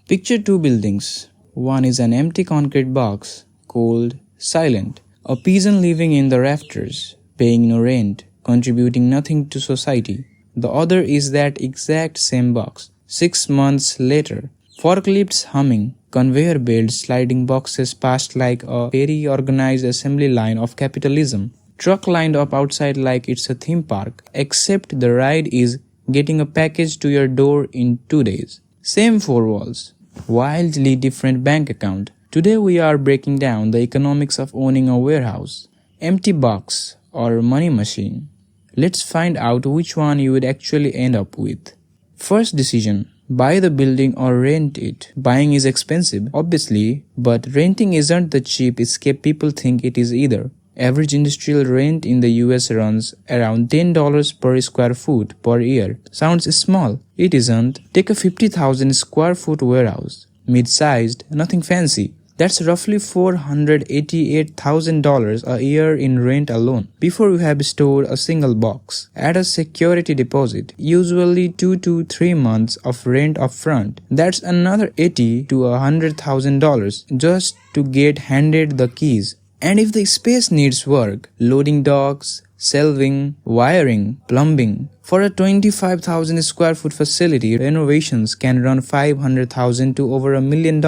Picture two buildings. One is an empty concrete box, cold, silent. A peasant living in the rafters, paying no rent, contributing nothing to society. The other is that exact same box. 6 months later, forklifts humming, conveyor belts sliding boxes past like a very organized assembly line of capitalism. Truck lined up outside like it's a theme park, except the ride is getting a package to your door in 2 days. Same four walls, wildly different bank account. Today we are breaking down the economics of owning a warehouse, empty box or money machine. Let's find out which one you would actually end up with. First decision, buy the building or rent it. Buying is expensive, obviously, but renting isn't the cheap escape people think it is either. Average industrial rent in the US runs around $10 per square foot per year. Sounds small. It isn't. Take a 50,000 square foot warehouse. Mid-sized, nothing fancy. That's roughly $488,000 a year in rent alone, before you have stored a single box. Add a security deposit, usually 2 to 3 months of rent up front. That's another $80,000 to $100,000 just to get handed the keys. And if the space needs work, loading docks, shelving, wiring, plumbing, for a 25,000 square foot facility, renovations can run $500,000 to over $1 million.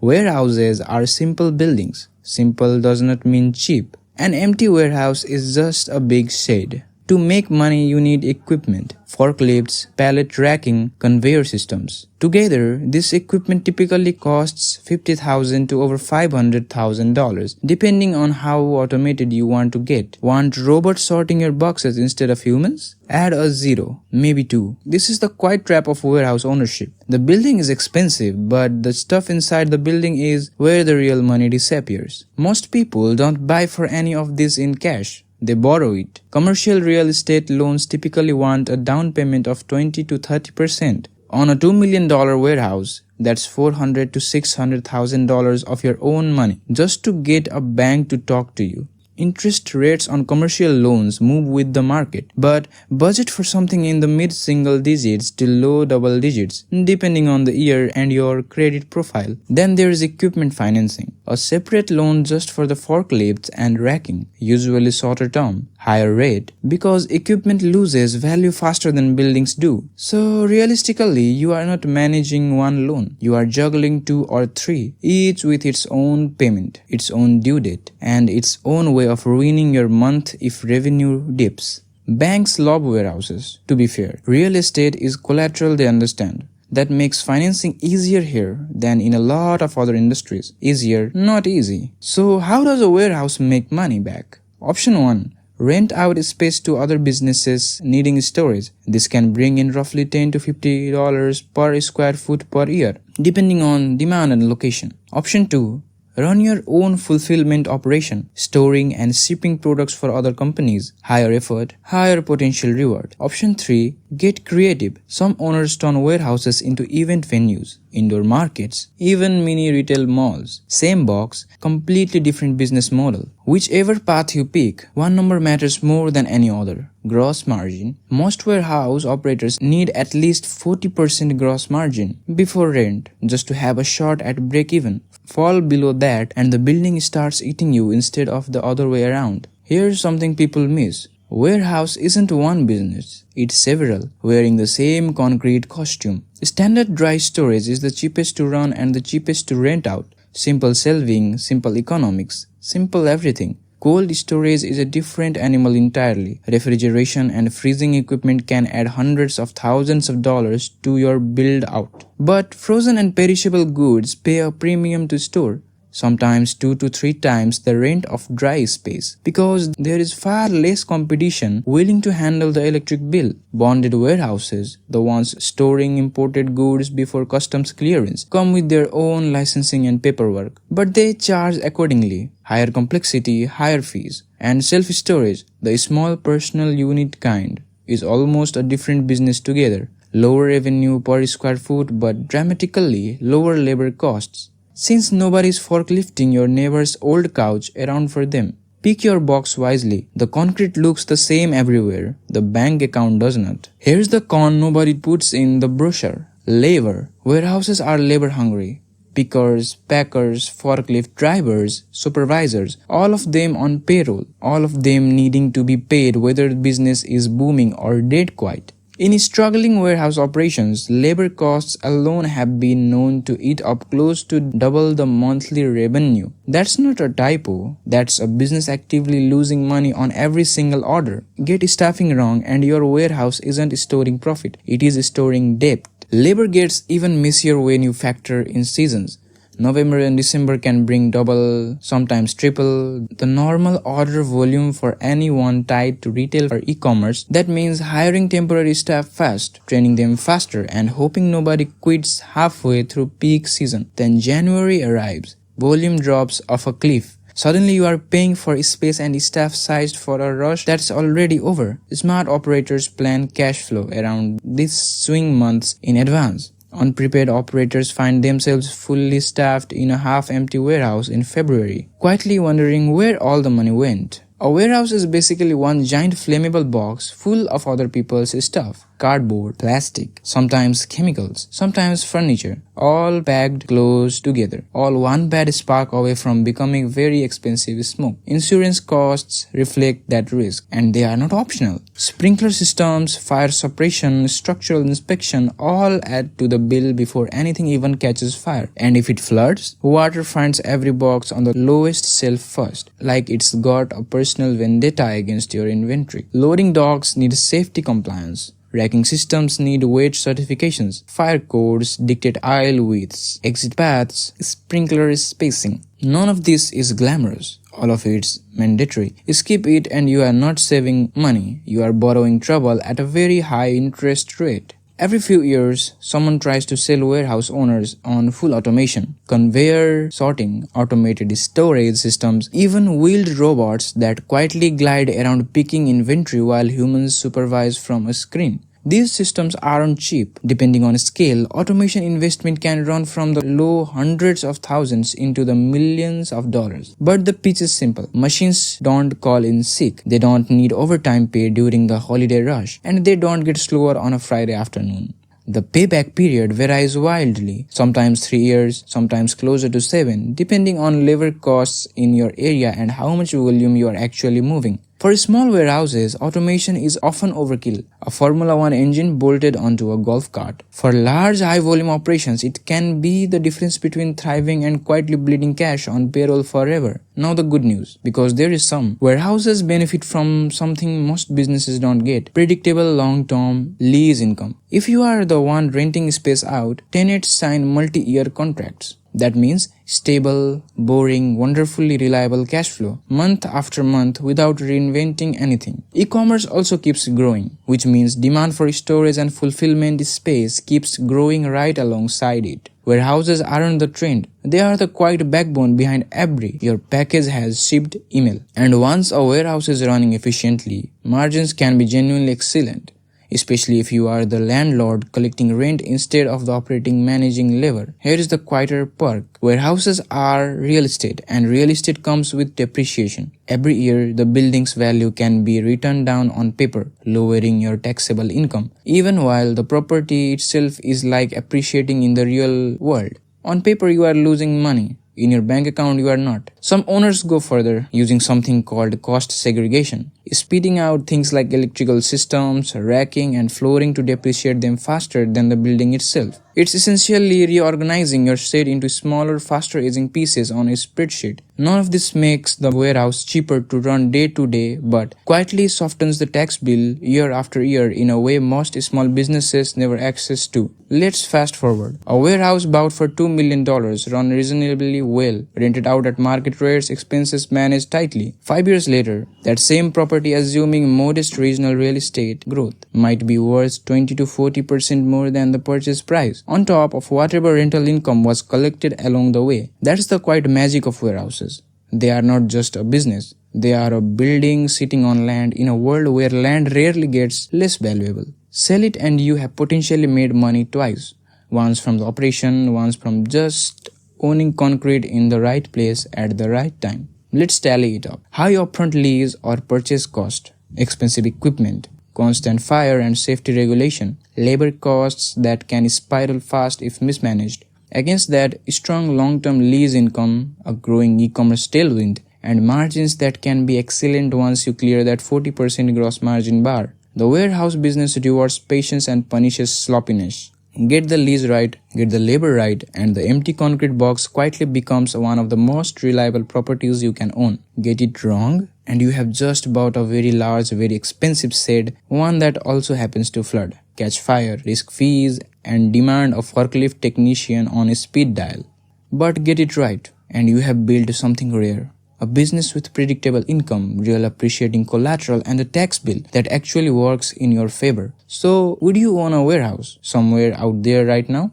Warehouses are simple buildings. Simple does not mean cheap. An empty warehouse is just a big shed. To make money, you need equipment, forklifts, pallet racking, conveyor systems. Together, this equipment typically costs $50,000 to over $500,000, depending on how automated you want to get. Want robots sorting your boxes instead of humans? Add a 0, maybe 2. This is the quiet trap of warehouse ownership. The building is expensive, but the stuff inside the building is where the real money disappears. Most people don't buy for any of this in cash. They borrow it. Commercial real estate loans typically want a down payment of 20 to 30%. On a $2 million warehouse, that's $400,000 to $600,000 of your own money just to get a bank to talk to you. Interest rates on commercial loans move with the market, but budget for something in the mid-single digits to low double digits, depending on the year and your credit profile. Then there is equipment financing, a separate loan just for the forklifts and racking, usually shorter term, higher rate, because equipment loses value faster than buildings do. So realistically, you are not managing one loan, you are juggling 2 or 3, each with its own payment, its own due date, and its own way of ruining your month if revenue dips. Banks love warehouses, to be fair. Real estate is collateral they understand. That makes financing easier here than in a lot of other industries. Easier, not easy. So how does a warehouse make money back? Option 1. Rent out space to other businesses needing storage. This can bring in roughly $10 to $50 per square foot per year, depending on demand and location. Option 2. Run your own fulfillment operation, storing and shipping products for other companies. Higher effort, higher potential reward. Option 3. Get creative. Some owners turn warehouses into event venues, indoor markets, even mini retail malls. Same box, completely different business model. Whichever path you pick, one number matters more than any other. Gross margin. Most warehouse operators need at least 40% gross margin before rent just to have a shot at break-even. Fall below that and the building starts eating you instead of the other way around. Here's something people miss. Warehouse isn't one business, it's several, wearing the same concrete costume. Standard dry storage is the cheapest to run and the cheapest to rent out. Simple shelving, simple economics, simple everything. Cold storage is a different animal entirely. Refrigeration and freezing equipment can add hundreds of thousands of dollars to your build out. But frozen and perishable goods pay a premium to store. Sometimes 2 to 3 times the rent of dry space, because there is far less competition willing to handle the electric bill. Bonded warehouses, the ones storing imported goods before customs clearance, come with their own licensing and paperwork, but they charge accordingly. Higher complexity, higher fees. And self-storage, the small personal unit kind, is almost a different business together. Lower revenue per square foot but dramatically lower labor costs, since nobody's forklifting your neighbor's old couch around for them. Pick your box wisely. The concrete looks the same everywhere. The bank account does not. Here's the con nobody puts in the brochure. Labor. Warehouses are labor hungry. Pickers, packers, forklift drivers, supervisors, all of them on payroll, all of them needing to be paid whether the business is booming or dead quiet. In struggling warehouse operations, labor costs alone have been known to eat up close to double the monthly revenue. That's not a typo, that's a business actively losing money on every single order. Get staffing wrong and your warehouse isn't storing profit, it is storing debt. Labor gets even messier when you factor in seasons. November and December can bring double, sometimes triple, the normal order volume for anyone tied to retail or e-commerce. That means hiring temporary staff fast, training them faster, and hoping nobody quits halfway through peak season. Then January arrives. Volume drops off a cliff. Suddenly you are paying for space and staff sized for a rush that's already over. Smart operators plan cash flow around these swing months in advance. Unprepared operators find themselves fully staffed in a half-empty warehouse in February, quietly wondering where all the money went. A warehouse is basically one giant flammable box full of other people's stuff. Cardboard, plastic, sometimes chemicals, sometimes furniture, all packed close together, all one bad spark away from becoming very expensive smoke. Insurance costs reflect that risk, and they are not optional. Sprinkler systems, fire suppression, structural inspection all add to the bill before anything even catches fire. And if it floods, water finds every box on the lowest shelf first, like it's got a personal vendetta against your inventory. Loading docks need safety compliance. Racking systems need weight certifications. Fire codes dictate aisle widths, exit paths, sprinkler spacing. None of this is glamorous. All of it's mandatory. Skip it and you are not saving money. You are borrowing trouble at a very high interest rate. Every few years, someone tries to sell warehouse owners on full automation, conveyor sorting, automated storage systems, even wheeled robots that quietly glide around picking inventory while humans supervise from a screen. These systems aren't cheap. Depending on scale, automation investment can run from the low hundreds of thousands into the millions of dollars. But the pitch is simple. Machines don't call in sick. They don't need overtime pay during the holiday rush. And they don't get slower on a Friday afternoon. The payback period varies wildly, sometimes 3 years, sometimes closer to 7, depending on labor costs in your area and how much volume you are actually moving. For small warehouses, automation is often overkill, a Formula 1 engine bolted onto a golf cart. For large high-volume operations, it can be the difference between thriving and quietly bleeding cash on payroll forever. Now the good news, because there is some. Warehouses benefit from something most businesses don't get: predictable long-term lease income. If you are the one renting space out, tenants sign multi-year contracts. That means stable, boring, wonderfully reliable cash flow, month after month without reinventing anything. E-commerce also keeps growing, which means demand for storage and fulfillment space keeps growing right alongside it. Warehouses aren't the trend, they are the quiet backbone behind every your package has shipped email. And once a warehouse is running efficiently, margins can be genuinely excellent. Especially if you are the landlord collecting rent instead of the operating managing lever. Here is the quieter perk. Warehouses are real estate, and real estate comes with depreciation. Every year, the building's value can be written down on paper, lowering your taxable income, even while the property itself is like appreciating in the real world. On paper, you are losing money. In your bank account, you are not. Some owners go further, using something called cost segregation, speeding out things like electrical systems, racking, and flooring to depreciate them faster than the building itself. It's essentially reorganizing your state into smaller, faster-aging pieces on a spreadsheet. None of this makes the warehouse cheaper to run day to day, but quietly softens the tax bill year after year in a way most small businesses never access to. Let's fast forward. A warehouse bought for $2 million, run reasonably well, rented out at market rates, expenses managed tightly. 5 years later, that same property, assuming modest regional real estate growth, might be worth 20 to 40% more than the purchase price, on top of whatever rental income was collected along the way. That's the quiet magic of warehouses. They are not just a business. They are a building sitting on land in a world where land rarely gets less valuable. Sell it and you have potentially made money twice. Once from the operation, once from just owning concrete in the right place at the right time. Let's tally it up. High upfront lease or purchase cost, expensive equipment, constant fire and safety regulation, labor costs that can spiral fast if mismanaged. Against that, strong long-term lease income, a growing e-commerce tailwind, and margins that can be excellent once you clear that 40% gross margin bar. The warehouse business rewards patience and punishes sloppiness. Get the lease right, get the labor right, and the empty concrete box quietly becomes one of the most reliable properties you can own. Get it wrong, and you have just bought a very large, very expensive shed, one that also happens to flood, catch fire, risk fees, and demand a forklift technician on a speed dial. But get it right, and you have built something rare. A business with predictable income, real appreciating collateral, and a tax bill that actually works in your favor. So, would you own a warehouse somewhere out there right now?